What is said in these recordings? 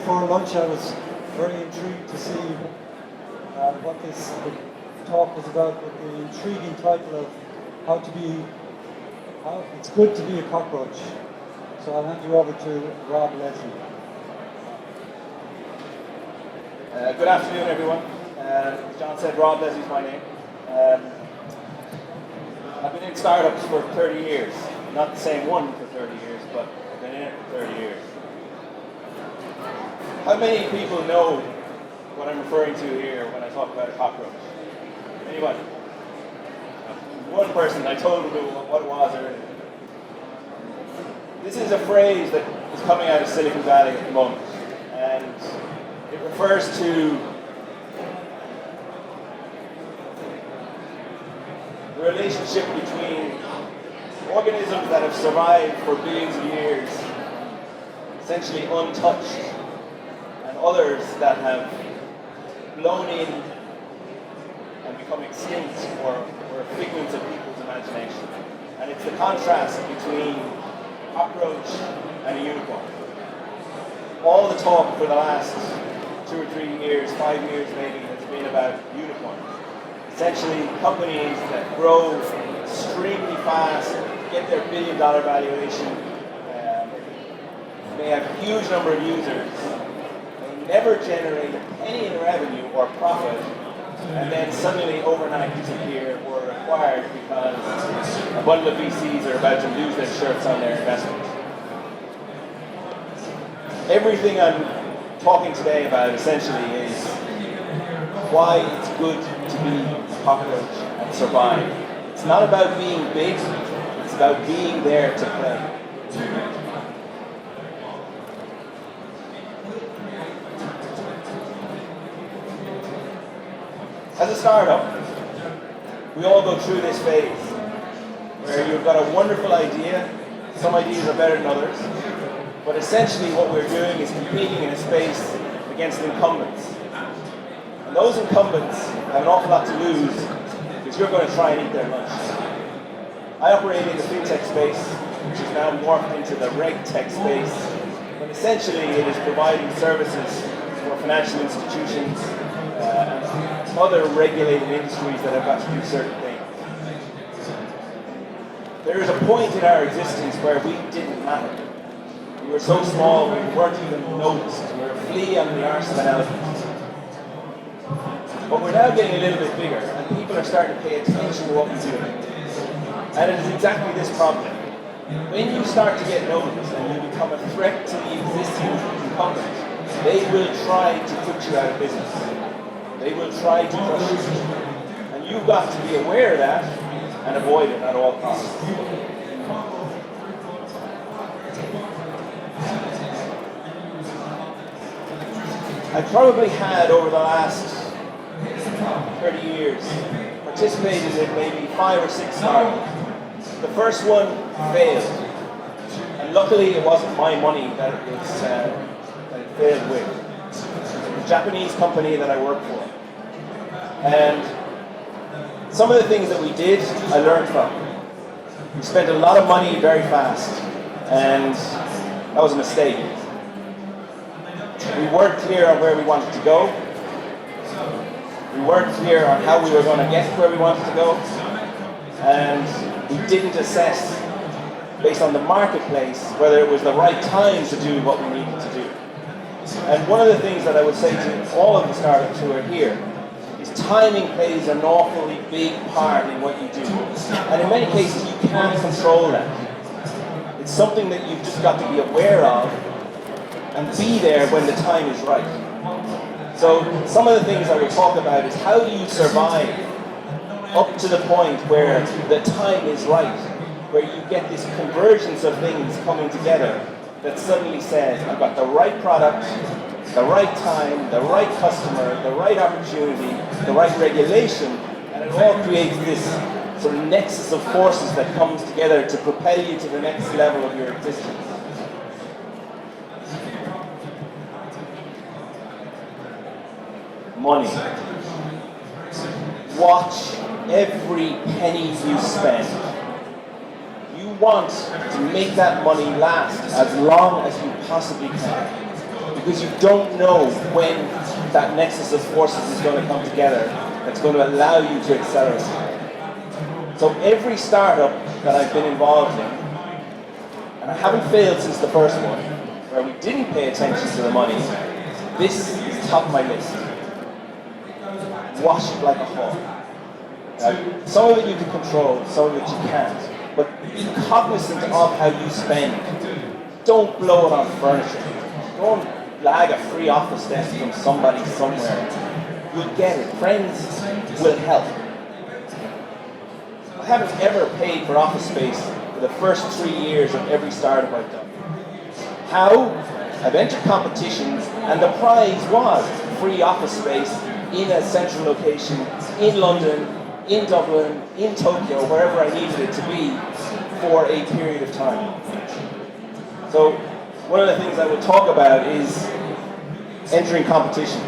before lunch, I was very intrigued to see what this talk was about, with the intriguing title of how it's good to be a cockroach. So I'll hand you over to Rob Leslie. Good afternoon, everyone. As John said, Rob Leslie is my name. I've been in startups for 30 years. Not the same one for 30 years, but I've been in it for 30 years. How many people know what I'm referring to here when I talk about a cockroach? Anyone? One person, I told him what it was earlier. This is a phrase that is coming out of Silicon Valley at the moment, and it refers to the relationship between organisms that have survived for billions of years, essentially untouched, and others that have blown in and become extinct or figments of people's imagination. And it's the contrast between a cockroach and a unicorn. All the talk for the last 2 or 3 years, 5 years maybe, has been about unicorns. Essentially, companies that grow extremely fast, get their billion-dollar valuation, may have a huge number of users, they never generate a penny in revenue or profit, and then suddenly overnight disappear or are acquired because a bundle of VCs are about to lose their shirts on their investment. Everything I'm talking today about essentially is why it's good to be a cockroach and survive. It's not about being big, it's about being there to play. As a startup, we all go through this phase where you've got a wonderful idea. Some ideas are better than others, but essentially what we're doing is competing in a space against incumbents. And those incumbents have an awful lot to lose because you're going to try and eat their lunch. I operate in the fintech space, which is now morphed into the regtech space, but essentially it is providing services for financial institutions and other regulated industries that have got to do certain things. There is a point in our existence where we didn't matter. We were so small, we weren't even noticed. We were a flea on the arse of an elephant. But we're now getting a little bit bigger, and people are starting to pay attention to what we do. And it is exactly this problem. When you start to get noticed and you become a threat to the existing incumbent, they will try to put you out of business. They will try to crush you. And you've got to be aware of that and avoid it at all costs. I've probably had, over the last 30 years, participated in maybe 5 or 6 startups. The first one failed. And luckily it wasn't my money that it failed with. It was a Japanese company that I worked for. And some of the things that we did, I learned from. We spent a lot of money very fast, and that was a mistake. We weren't clear on where we wanted to go. We weren't clear on how we were going to get where we wanted to go. And we didn't assess, based on the marketplace, whether it was the right time to do what we needed to do. And one of the things that I would say to all of the startups who are here is timing plays an awfully big part in what you do. And in many cases, you can't control that. It's something that you've just got to be aware of and be there when the time is right. So some of the things I will talk about is how do you survive up to the point where the time is right, where you get this convergence of things coming together that suddenly says, I've got the right product, the right time, the right customer, the right opportunity, the right regulation, and it all creates this sort of nexus of forces that comes together to propel you to the next level of your existence. Money. Watch every penny you spend. You want to make that money last as long as you possibly can. because you don't know when that nexus of forces is going to come together that's going to allow you to accelerate. So every startup that I've been involved in, and I haven't failed since the first one, where we didn't pay attention to the money, this is top of my list. Wash it like a hawk. Now, some of it you can control, some of it you can't. But be cognizant of how you spend. Don't blow it on furniture. Don't lag a free office desk from somebody somewhere. You'll get it. Friends will help. I haven't ever paid for office space for the first 3 years of every startup I've done. How? I've entered competitions and the prize was free office space in a central location, in London, in Dublin, in Tokyo, wherever I needed it to be for a period of time. So one of the things I will talk about is entering competitions.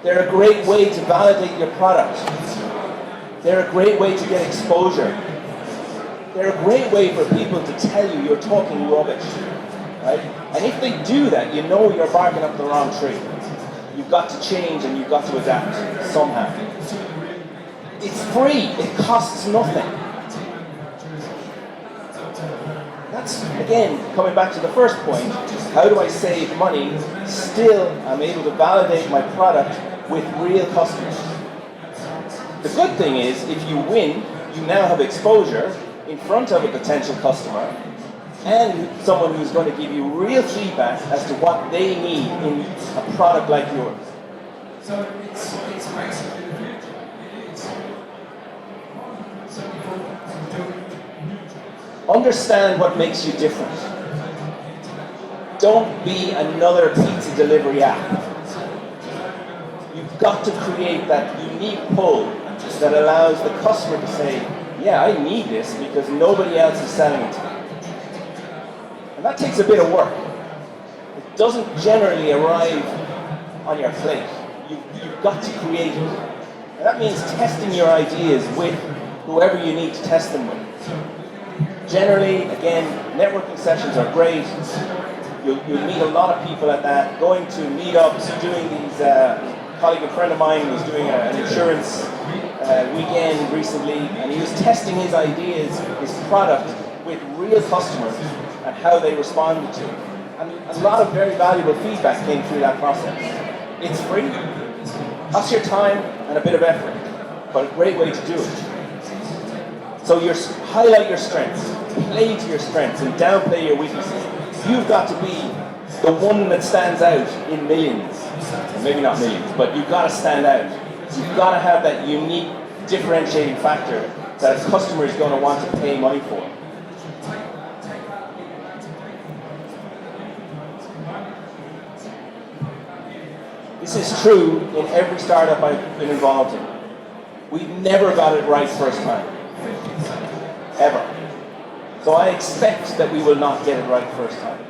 They're a great way to validate your product. They're a great way to get exposure. They're a great way for people to tell you you're talking rubbish, right? And if they do that, you know you're barking up the wrong tree. You've got to change and you've got to adapt somehow. It's free, it costs nothing. That's, again, coming back to the first point, how do I save money? Still, I'm able to validate my product with real customers. The good thing is, if you win, you now have exposure in front of a potential customer and someone who's going to give you real feedback as to what they need in a product like yours. So it's understand what makes you different. Don't be another pizza delivery app. You've got to create that unique pull that allows the customer to say, yeah, I need this because nobody else is selling it to me. And that takes a bit of work. It doesn't generally arrive on your plate. You've got to create it. And that means testing your ideas with whoever you need to test them with. Generally, again, networking sessions are great. You'll meet a lot of people at that. Going to meetups, doing these, a colleague, a friend of mine was doing an insurance weekend recently, and he was testing his ideas, his product, with real customers and how they responded to it. And a lot of very valuable feedback came through that process. It's free, costs your time and a bit of effort, but a great way to do it. So highlight your strengths, play to your strengths, and downplay your weaknesses. You've got to be the one that stands out in millions. Or maybe not millions, but you've got to stand out. You've got to have that unique differentiating factor that a customer is going to want to pay money for. This is true in every startup I've been involved in. We've never got it right first time. Ever. So I expect that we will not get it right first time.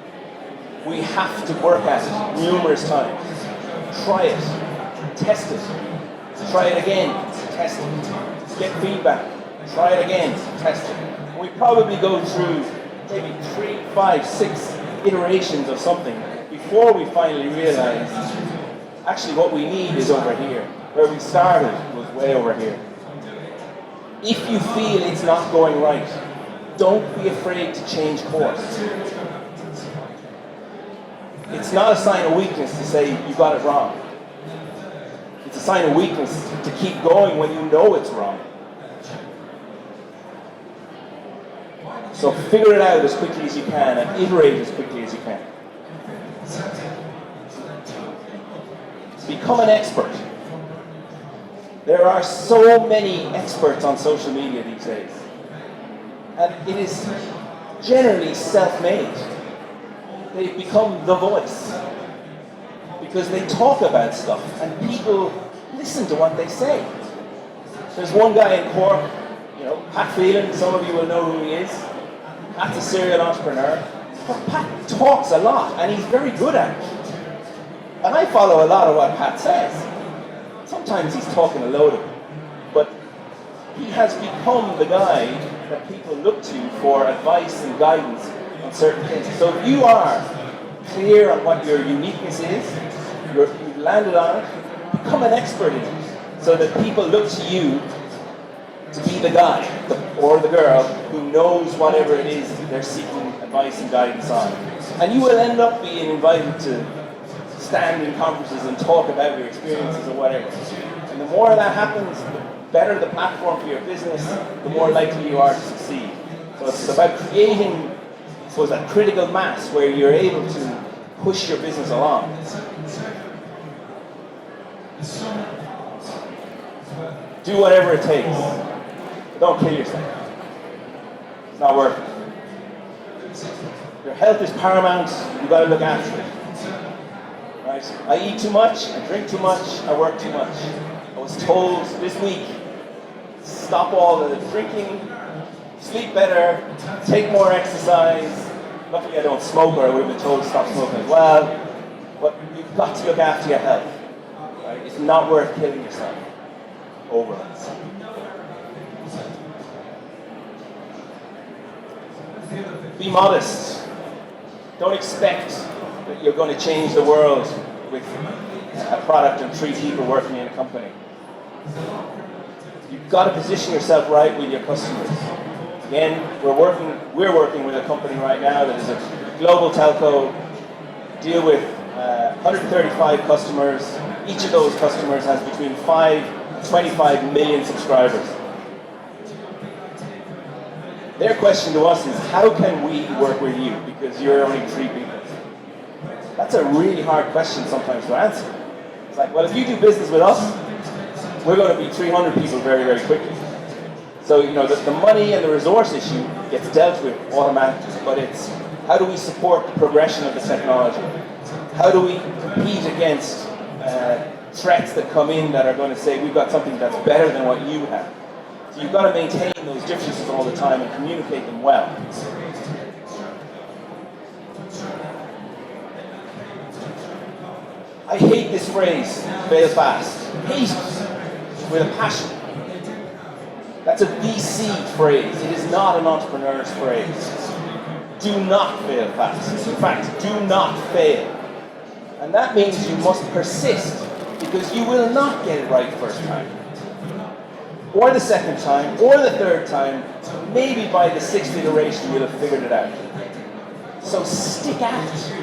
We have to work at it numerous times. Try it. Test it. Try it again. Test it. Get feedback. Try it again. Test it. And we probably go through maybe 3, 5, 6 iterations of something before we finally realize actually what we need is over here. Where we started was way over here. If you feel it's not going right, don't be afraid to change course. It's not a sign of weakness to say you got it wrong. It's a sign of weakness to keep going when you know it's wrong. So figure it out as quickly as you can and iterate as quickly as you can. Become an expert. There are so many experts on social media these days. And it is generally self-made. They've become the voice. Because they talk about stuff and people listen to what they say. There's one guy in Cork, Pat Phelan, some of you will know who he is. Pat's a serial entrepreneur. But Pat talks a lot and he's very good at it. And I follow a lot of what Pat says. Sometimes he's talking a load of it. But he has become the guy that people look to for advice and guidance on certain things. So if you are clear on what your uniqueness is, you've landed on it, become an expert in it, so that people look to you to be the guy or the girl who knows whatever it is they're seeking advice and guidance on. And you will end up being invited to stand in conferences and talk about your experiences or whatever. And the more that happens, the better the platform for your business, the more likely you are to succeed. So it's about creating, I suppose, that critical mass where you're able to push your business along. Do whatever it takes. Don't kill yourself. It's not worth it. Your health is paramount. You've got to look after it. Right? I eat too much, I drink too much, I work too much. I was told this week, stop all the drinking, sleep better, take more exercise. Luckily I don't smoke, or I would have been told to stop smoking as well. But you've got to look after your health. Right? It's not worth killing yourself over it. Be modest. Don't expect that you're going to change the world with a product and 3 people working in a company. You've got to position yourself right with your customers. Again, we're working with a company right now that is a global telco, deal with 135 customers. Each of those customers has between 5 and 25 million subscribers. Their question to us is, how can we work with you? Because you're only 3 people. That's a really hard question sometimes to answer. It's like, well, if you do business with us, we're going to be 300 people very, very quickly. So, the money and the resource issue gets dealt with automatically, but it's how do we support the progression of the technology? How do we compete against threats that come in that are going to say, we've got something that's better than what you have? So you've got to maintain those differences all the time and communicate them well. I hate this phrase, fail fast. Hate it with a passion. That's a VC phrase. It is not an entrepreneur's phrase. Do not fail fast. In fact, do not fail. And that means you must persist, because you will not get it right first time, or the second time, or the third time. Maybe by the 6th iteration you'll have figured it out. So stick at it.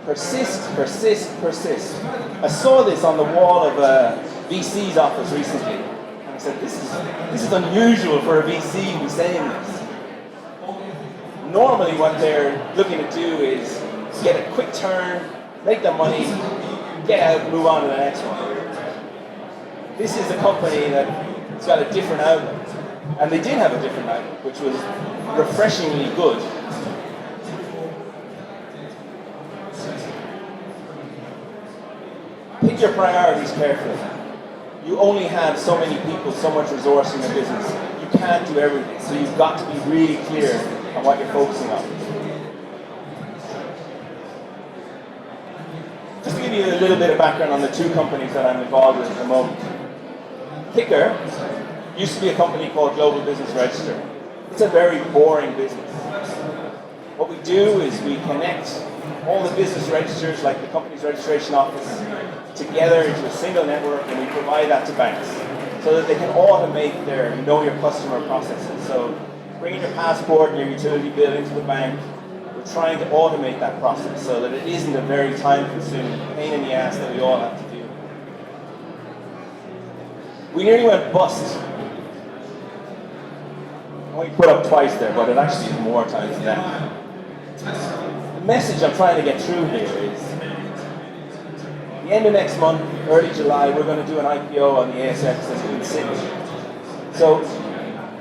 Persist, persist, persist. I saw this on the wall of a VC's office recently, and I said, this is unusual for a VC to be saying this. Normally what they're looking to do is get a quick turn, make their money, get out, move on to the next one. This is a company that's got a different outlook. And they did have a different outlook, which was refreshingly good. Pick your priorities carefully. You only have so many people, so much resource in your business. You can't do everything, so you've got to be really clear on what you're focusing on. Just to give you a little bit of background on the 2 companies that I'm involved with at the moment. Picker used to be a company called Global Business Register. It's a very boring business. What we do is we connect all the business registers, like the company's registration office, together into a single network, and we provide that to banks so that they can automate their know your customer processes. So bringing your passport and your utility bill into the bank, we're trying to automate that process so that it isn't a very time-consuming pain in the ass that we all have to do. We nearly went bust. Only put up twice there, but it actually is more times than that. The message I'm trying to get through here is, at the end of next month, early July, we're going to do an IPO on the ASX in Sydney. So,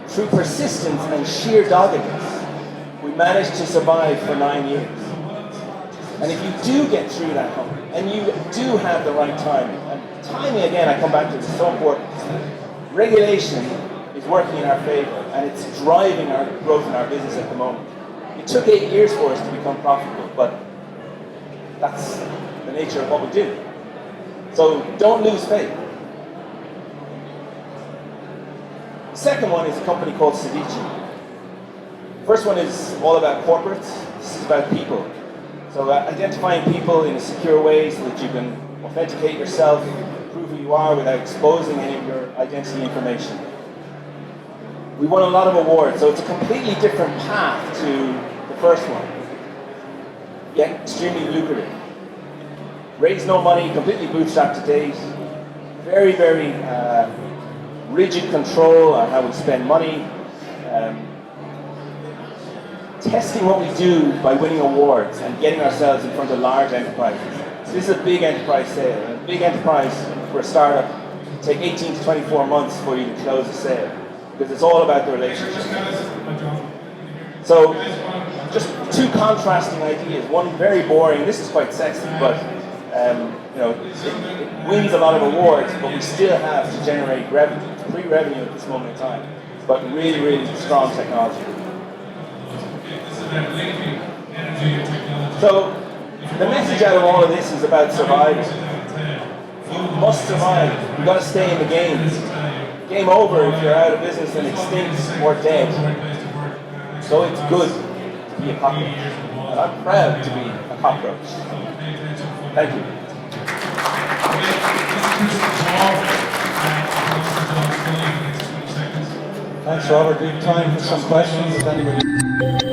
through persistence and sheer doggedness, we managed to survive for 9 years. And if you do get through that hump, and you do have the right timing, and timing, again, I come back to, is so important. Regulation is working in our favor, and it's driving our growth in our business at the moment. It took 8 years for us to become profitable, but that's the nature of what we do. So don't lose faith. The second one is a company called Ceviche. First one is all about corporates. This is about people. So identifying people in a secure way so that you can authenticate yourself, prove who you are without exposing any of your identity information. We won a lot of awards, so it's a completely different path to the first one, yet extremely lucrative. Raised no money, completely bootstrapped to date, very, very rigid control on how we spend money, testing what we do by winning awards and getting ourselves in front of large enterprises. So this is a big enterprise sale. And a big enterprise for a startup can take 18 to 24 months for you to close a sale, because it's all about the relationship. So just two contrasting ideas. One very boring, this is quite sexy, but it wins a lot of awards, but we still have to generate revenue. It's pre-revenue at this moment in time, but really, really strong technology. So the message out of all of this is about survival. You must survive. You've got to stay in the game. Game over if you're out of business and extinct or dead. So it's good to be a cockroach. And I'm proud to be a cockroach. Thank you. Thanks, Robert. We have time for some questions if anybody.